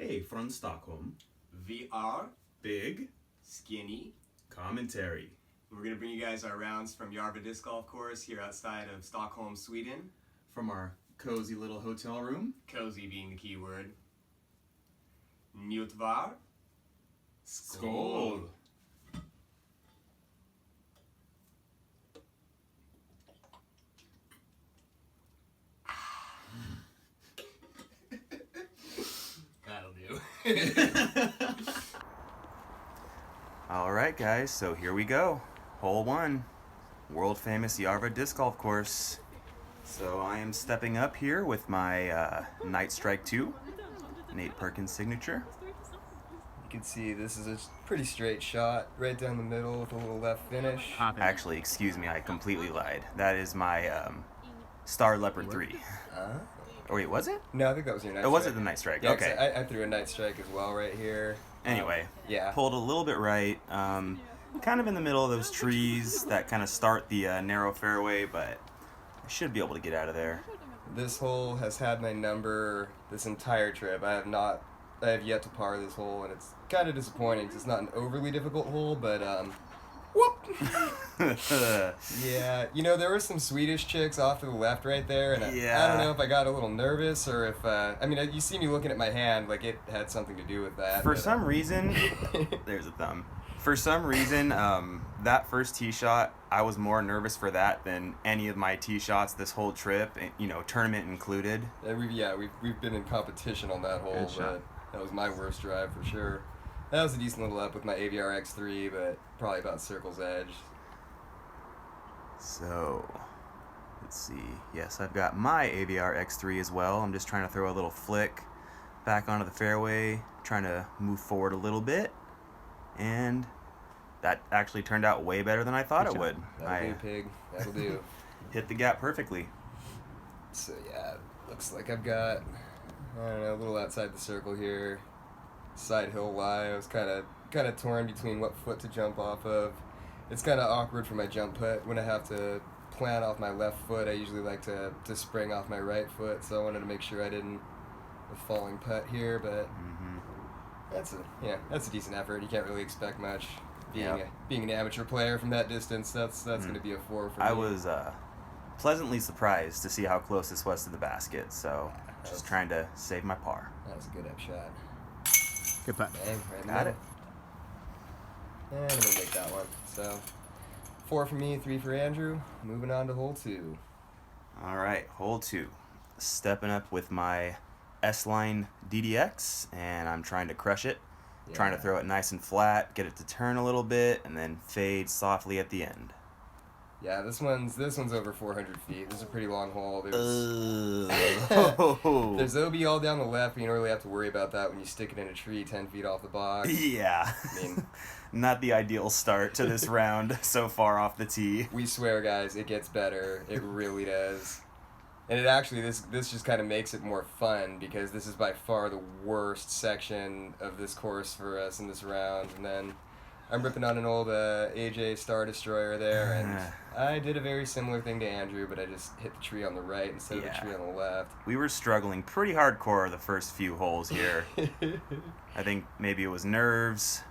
Hey, from Stockholm. We are Big Skinny. Commentary. We're going to bring you guys our rounds from Järva Disc Golf Course here outside of Stockholm, Sweden. From our cozy little hotel room. Cozy being the key word. Njut var. Skål! That'll do. Alright guys, so here we go. Hole 1. World famous Järva Disc Golf Course. So I am stepping up here with my Night Strike 2. Nate Perkins signature. You can see this is a pretty straight shot, right down the middle with a little left finish. Actually, excuse me, I completely lied. That is my Star Leopard 3. Oh wait, was it? No, I think that was your Night It Strike. wasn't the Night Strike, Yeah, okay. 'cause I threw a Night Strike as well right here. Anyway, yeah. pulled a little bit right, kind of in the middle of those trees that kind of start the narrow fairway, but I should be able to get out of there. This hole has had my number this entire trip. I have yet to par this hole, and it's kind of disappointing 'cause it's not an overly difficult hole, but whoop! Yeah, you know, there were some Swedish chicks off to the left right there, and Yeah. I don't know if I got a little nervous or if, I mean, you see me looking at my hand, like it had something to do with that. For but, some reason, there's a thumb. For some reason, that first tee shot, I was more nervous for that than any of my tee shots this whole trip, you know, tournament included. We've been in competition on that hole, Good shot. but that was my worst drive for sure. That was a decent little up with my AVR X3, but probably about circle's edge. So, let's see. Yes, I've got my AVR X3 as well. I'm just trying to throw a little flick back onto the fairway, trying to move forward a little bit, and that actually turned out way better than I thought it would. That'll do, pig. That'll do. Hit the gap perfectly. So yeah, looks like I've got, I don't know, a little outside the circle here. Side hill lie. I was kind of torn between what foot to jump off of. It's kind of awkward for my jump putt when I have to plant off my left foot. I usually like to spring off my right foot, so I wanted to make sure I didn't a falling putt here. But that's a decent effort. You can't really expect much. Being an amateur player from that distance, that's going to be a 4 for me. I was pleasantly surprised to see how close this was to the basket, so just trying to save my par. That was a good up shot. Good putt. Bang, right in the Got middle. And I'm going to make that one. So 4 for me, 3 for Andrew. Moving on to hole 2. All right, hole 2. Stepping up with my S-Line DDX, and I'm trying to crush it. Trying to throw it nice and flat, get it to turn a little bit, and then fade softly at the end. Yeah, this one's over 400 feet. This is a pretty long hole. There's OB all down the left, but you don't really have to worry about that when you stick it in a tree 10 feet off the box. Yeah. I mean, not the ideal start to this round so far off the tee. we swear, guys, it gets better. It really does. And it actually, this just kind of makes it more fun because this is by far the worst section of this course for us in this round. And then I'm ripping on an old AJ Star Destroyer there, and I did a very similar thing to Andrew, but I just hit the tree on the right instead of the tree on the left. We were struggling pretty hardcore the first few holes here. I think maybe it was nerves,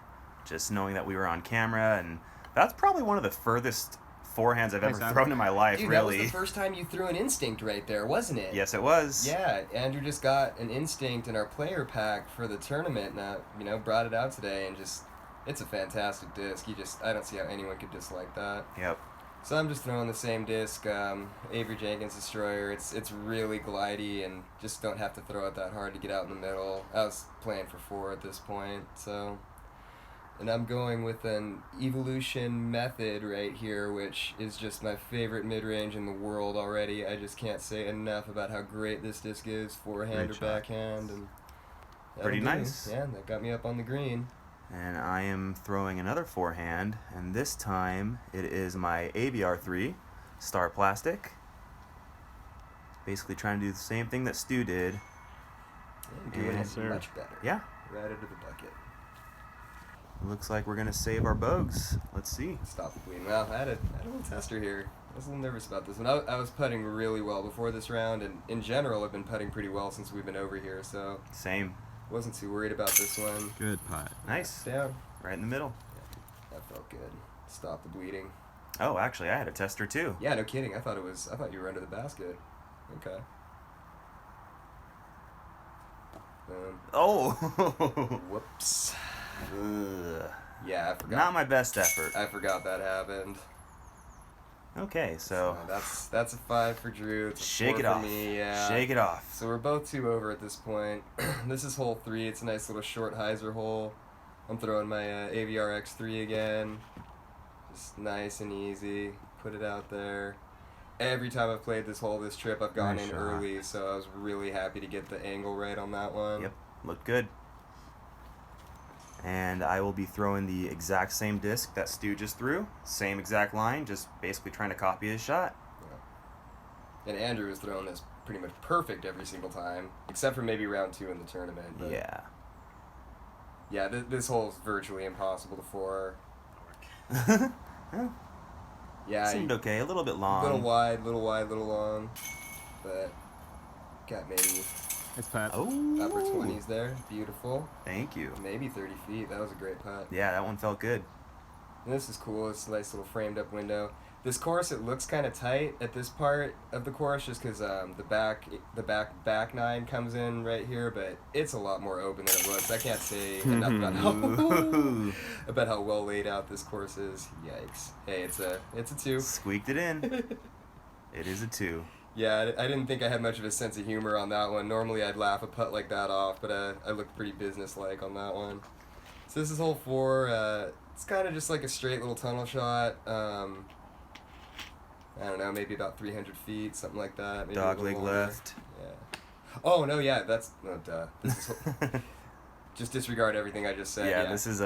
just knowing that we were on camera, and that's probably one of the furthest forehands I've ever thrown in my life, Dude, really. that was the first time you threw an instinct right there, wasn't it? Yes, it was. Yeah, Andrew just got an instinct in our player pack for the tournament, and brought it out today, and just, it's a fantastic disc. I don't see how anyone could dislike that. Yep. So I'm just throwing the same disc, Avery Jenkins Destroyer. It's really glidey, and just don't have to throw it that hard to get out in the middle. I was playing for 4 at this point, so. And I'm going with an Evolution Method right here, which is just my favorite mid-range in the world already. I just can't say enough about how great this disc is, forehand or backhand. And Pretty nice. Yeah, that got me up on the green. And I am throwing another forehand, and this time it is my AVR3 Star Plastic. Basically trying to do the same thing that Stu did. And doing it much better. Yeah. Right into the bucket. Looks like we're going to save our bogues. Let's see. Stop the queen. Well, I had a little tester here. I was a little nervous about this one. I was putting really well before this round, and in general I've been putting pretty well since we've been over here, so Same. Wasn't too worried about this one. Good putt. Nice. Down. Right in the middle. That felt good. Stop the bleeding. Oh, actually, I had a tester too. Yeah, no kidding. I thought you were under the basket. Okay. Oh. Whoops. Ugh. Yeah, I forgot. Not my best effort. I forgot that happened. Okay, so that's a 5 for Drew. It's a shake 4 it for off. me. Yeah. Shake it off. So we're both 2 over at this point. This is hole 3. It's a nice little short hyzer hole. I'm throwing my AVR X3 again. Just nice and easy. Put it out there. Every time I've played this hole this trip, I've gone Nice in shot. early, so I was really happy to get the angle right on that one. Yep, looked good. And I will be throwing the exact same disc that Stu just threw. Same exact line, just basically trying to copy his shot. And Andrew was throwing this pretty much perfect every single time, except for maybe round 2 in the tournament. But Yeah. Yeah, this hole is virtually impossible to four. Well, Yeah, seemed okay. A little bit long. little wide, little long, but got maybe Nice putt. Oh. upper 20s there. Beautiful. Thank you. Maybe 30 feet. That was a great putt. Yeah, that one felt good. And this is cool. It's a nice little framed up window. This course, it looks kind of tight at this part of the course just because the back nine comes in right here, but it's a lot more open than it looks. I can't say enough about how well laid out this course is. Yikes. Hey, it's a 2. Squeaked it in. It is a 2. Yeah, I didn't think I had much of a sense of humor on that one. Normally I'd laugh a putt like that off, but I looked pretty businesslike on that one. So this is hole 4. It's kind of just like a straight little tunnel shot. I don't know, maybe about 300 feet, something like that. Maybe Dog a leg little longer. left. Yeah. Oh, no, yeah, that's... No, duh. This is, just disregard everything I just said. Yeah, this is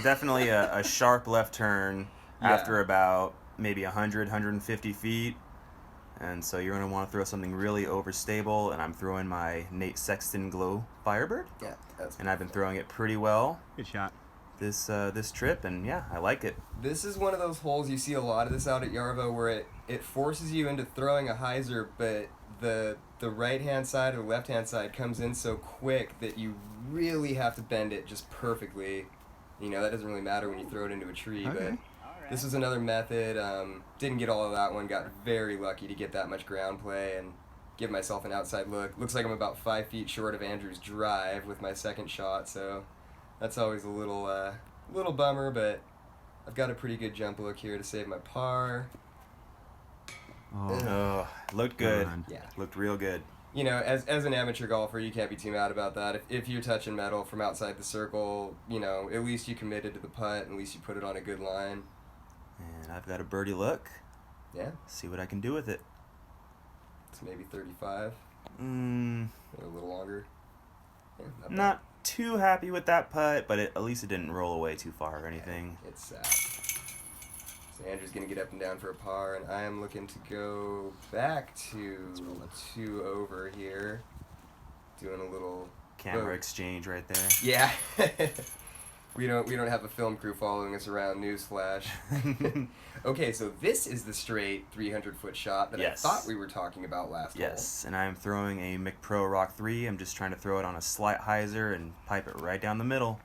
definitely a sharp left turn Yeah. after about maybe 100, 150 feet. And so you're going to want to throw something really overstable, and I'm throwing my Nate Sexton Glow Firebird. Yeah, that's... And I've been throwing it pretty well Good shot. this trip, and yeah, I like it. This is one of those holes, you see a lot of this out at Järva, where it forces you into throwing a hyzer, but the right-hand side or left-hand side comes in so quick that you really have to bend it just perfectly. You know, that doesn't really matter when you throw it into a tree, Okay. but this was another method. Didn't get all of that one, got very lucky to get that much ground play and give myself an outside look. Looks like I'm about 5 feet short of Andrew's drive with my second shot, so that's always a little bummer, but I've got a pretty good jump look here to save my par. Oh, Oh, looked good. God. Yeah. Looked real good. You know, as an amateur golfer, you can't be too mad about that. If you're touching metal from outside the circle, you know, at least you committed to the putt, at least you put it on a good line. And I've got a birdie look. Yeah, See what I can do with it. it's maybe 35, Mm, or a little longer. Yeah, bad. not too happy with that putt, but at least it didn't roll away too far or anything. It's sad. So Andrew's going to get up and down for a par, and I am looking to go back to 2 over here. Doing a little... Camera Whoa. exchange right there. Yeah. We don't have a film crew following us around, newsflash. Okay, so this is the straight 300-foot shot that Yes. I thought we were talking about last Yes, and I'm throwing a McPro Rock 3. I'm just trying to throw it on a slight hyzer and pipe it right down the middle.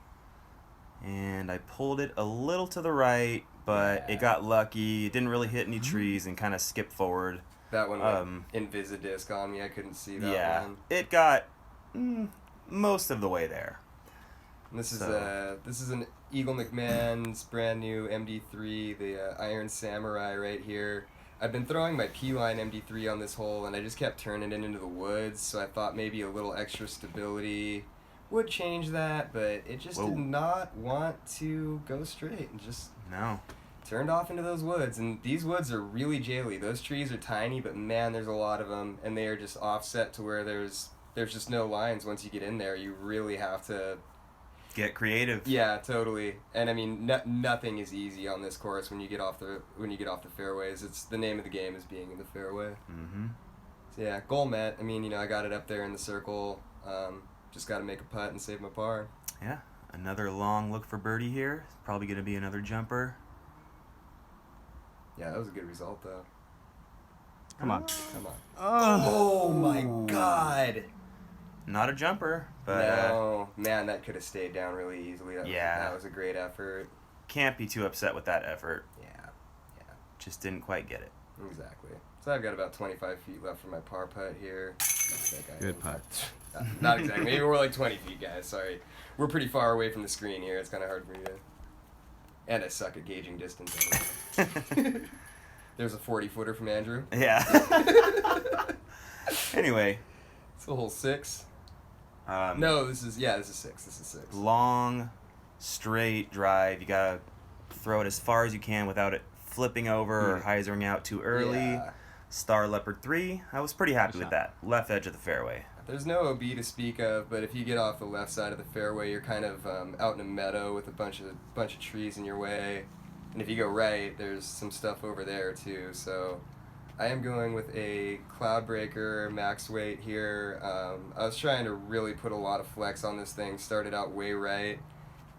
And I pulled it a little to the right, but Yeah. it got lucky. It didn't really hit any trees and kind of skipped forward. That one went Invisidisc on me. I couldn't see that Yeah, one. it got most of the way there. And this is So- this is an Eagle McMahon's brand new MD3, the Iron Samurai right here. I've been throwing my P-line MD3 on this hole, and I just kept turning it into the woods, so I thought maybe a little extra stability would change that, but it just Whoa. did not want to go straight and just No. turned off into those woods. And these woods are really jaily. Those trees are tiny, but man, there's a lot of them, and they are just offset to where there's just no lines once you get in there. You really have to... Get creative. Yeah, totally. And I mean, nothing is easy on this course when you get off the fairways. It's the name of the game is being in the fairway. Mm-hmm. So yeah, goal met. I mean, you know, I got it up there in the circle. Just got to make a putt and save my par. Yeah, another long look for birdie here. Probably going to be another jumper. Yeah, that was a good result though. Come on. Come on. Oh. Oh my God! Not a jumper, but no, man, that could have stayed down really easily. That was a great effort. can't be too upset with that effort. Yeah. Just didn't quite get it. Exactly. So I've got about 25 feet left for my par putt here. Good putt. Not exactly. Maybe we're like 20 feet, guys. Sorry. We're pretty far away from the screen here. It's kind of hard for me to... And I suck at gauging distance anyway. There's a 40-footer from Andrew. Yeah. Anyway. It's a hole 6. No, this is 6. This is 6. Long, straight drive. You gotta throw it as far as you can without it flipping over or hyzering out too early. Yeah. Star Leopard 3. I was pretty happy Good with shot. that. Left edge of the fairway. There's no OB to speak of, but if you get off the left side of the fairway, you're kind of out in a meadow with a bunch of trees in your way. And if you go right, there's some stuff over there too. So I am going with a Cloudbreaker max weight here. I was trying to really put a lot of flex on this thing. Started out way right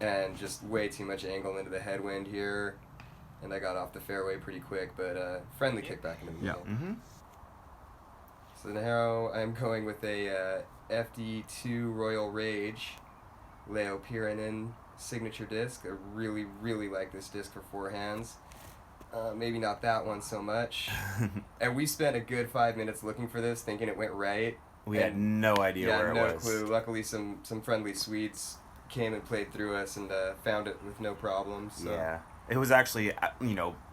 and just way too much angle into the headwind here. And I got off the fairway pretty quick, but friendly kickback into the middle. Mm-hmm. So now I'm going with a FD2 Royal Rage Leo Pirinen signature disc. I really, really like this disc for forehands. Maybe not that one so much. And we spent a good 5 minutes looking for this, thinking it went right. We had no idea where it no was. clue. Luckily, some friendly Swedes came and played through us and found it with no problems. So. Yeah. It was actually,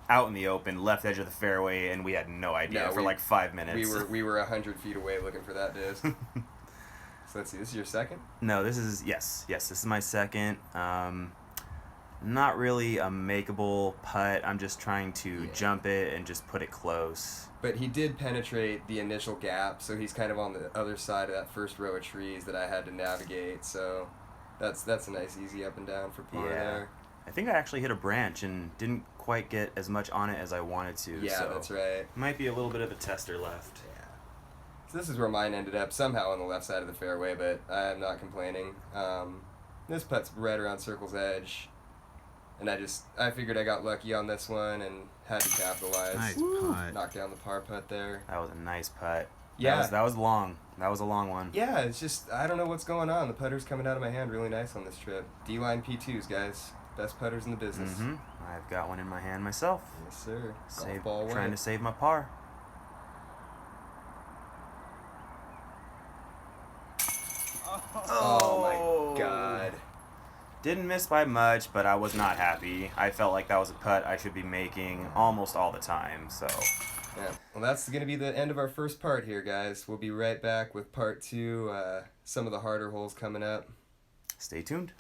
out in the open, left edge of the fairway, and we had no idea for like 5 minutes. We were 100 feet away looking for that disc. So let's see. This is your second? No, this is this is my second. Not really a makeable putt. I'm just trying to jump it and just put it close. But he did penetrate the initial gap, so he's kind of on the other side of that first row of trees that I had to navigate. So that's a nice easy up and down for par there. I think I actually hit a branch and didn't quite get as much on it as I wanted to. Yeah, so that's right. Might be a little bit of a tester left. Yeah. So this is where mine ended up, somehow on the left side of the fairway, but I'm not complaining. This putt's right around circle's edge, and I figured I got lucky on this one and had to capitalize. Nice putt. Knock down the par putt there. That was a nice putt. Yeah. That was long. That was a long one. Yeah, it's just, I don't know what's going on. The putter's coming out of my hand really nice on this trip. D-line P2s, guys. Best putters in the business. Mm-hmm. I've got one in my hand myself. Yes, sir. Golf ball away. Trying to save my par. Oh my God. Didn't miss by much, but I was not happy. I felt like that was a putt I should be making almost all the time, so... Yeah. Well, that's going to be the end of our first part here, guys. We'll be right back with part 2, some of the harder holes coming up. Stay tuned.